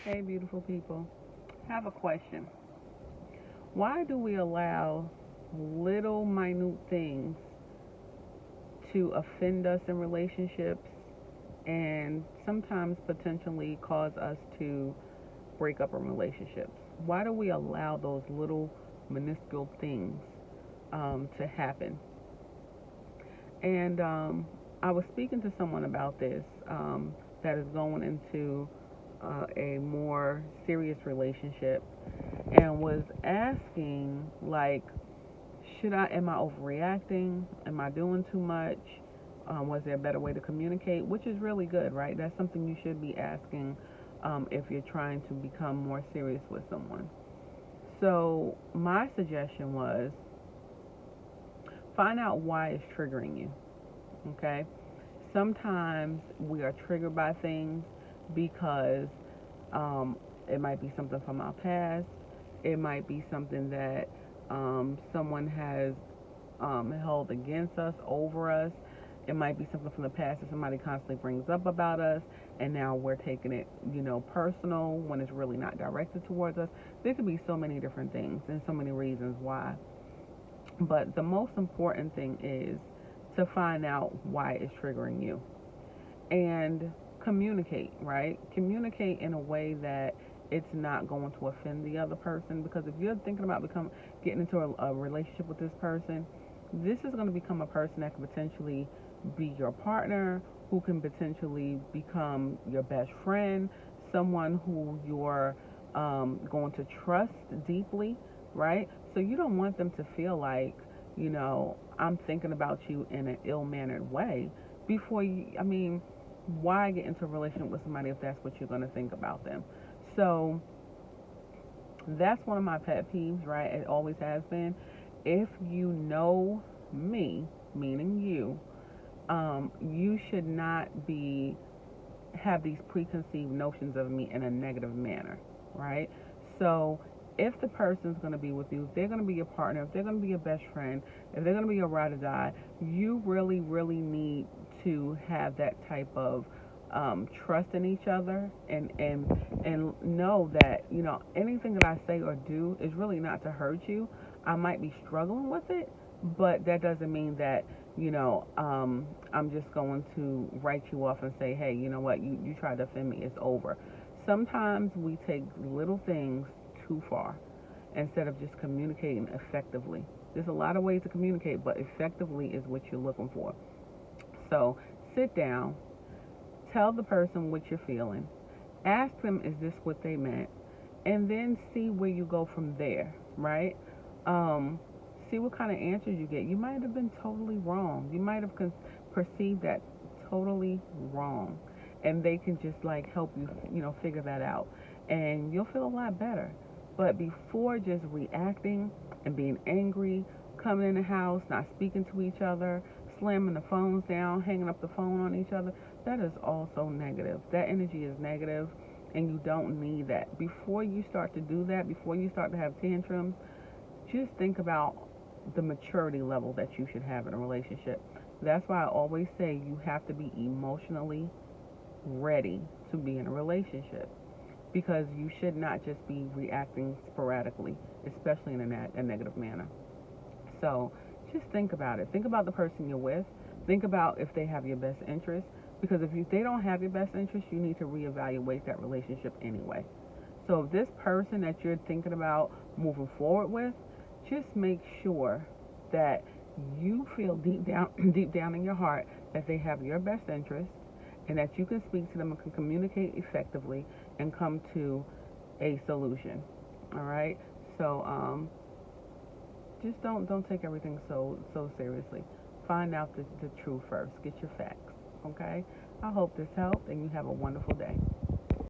Hey, beautiful people. Have a question. Why do we allow little minute things to offend us in relationships and sometimes potentially cause us to break up in relationships? Why do we allow those little minuscule things to happen? And I was speaking to someone about this that is going into a more serious relationship and was asking, like, am I overreacting? Am I doing too much? Was there a better way to communicate? Which is really good, right? That's something you should be asking if you're trying to become more serious with someone. So, my suggestion was find out why it's triggering you, okay? Sometimes we are triggered by things because it might be something from our past. It might be something that someone has held against us, over us. It might be something from the past that somebody constantly brings up about us, and now we're taking it, personal when it's really not directed towards us. There could be so many different things and so many reasons why. But the most important thing is to find out why it's triggering you and communicate, right? Communicate in a way that it's not going to offend the other person, because if you're thinking about getting into a relationship with this person, this is going to become a person that can potentially be your partner, who can potentially become your best friend, someone who you're going to trust deeply, right? So you don't want them to feel like, I'm thinking about you in an ill-mannered way before you. I mean, why get into a relationship with somebody if that's what you're going to think about them? So that's one of my pet peeves, right? It always has been. If you know me, meaning you, you should not be have these preconceived notions of me in a negative manner, right? So if the person's going to be with you, if they're going to be your partner, if they're going to be your best friend, if they're going to be your ride or die, you really, really need to have that type of trust in each other, and know that anything that I say or do is really not to hurt you. I might be struggling with it, but that doesn't mean that I'm just going to write you off and say, hey, you know what, you tried to offend me, it's over. Sometimes we take little things too far instead of just communicating effectively. There's a lot of ways to communicate, but effectively is what you're looking for. So sit down, tell the person what you're feeling, ask them, is this what they meant? And then see where you go from there, right? Um, See what kind of answers you get. You might have been totally wrong. You might have perceived that totally wrong. And they can just like help you, figure that out. And you'll feel a lot better. But before just reacting and being angry, coming in the house, not speaking to each other, slamming the phones down, hanging up the phone on each other, that is also negative. That energy is negative, and you don't need that. Before you start to do that, before you start to have tantrums, just think about the maturity level that you should have in a relationship. That's why I always say you have to be emotionally ready to be in a relationship, because you should not just be reacting sporadically, especially in a negative manner. So just think about it. Think about the person you're with. Think about if they have your best interest. Because if they don't have your best interest, you need to reevaluate that relationship anyway. So if this person that you're thinking about moving forward with, just make sure that you feel deep down, deep down in your heart, that they have your best interest, and that you can speak to them and can communicate effectively and come to a solution. All right. So just don't take everything so seriously. Find out the truth first. Get your facts. Okay. I hope this helped, and you have a wonderful day.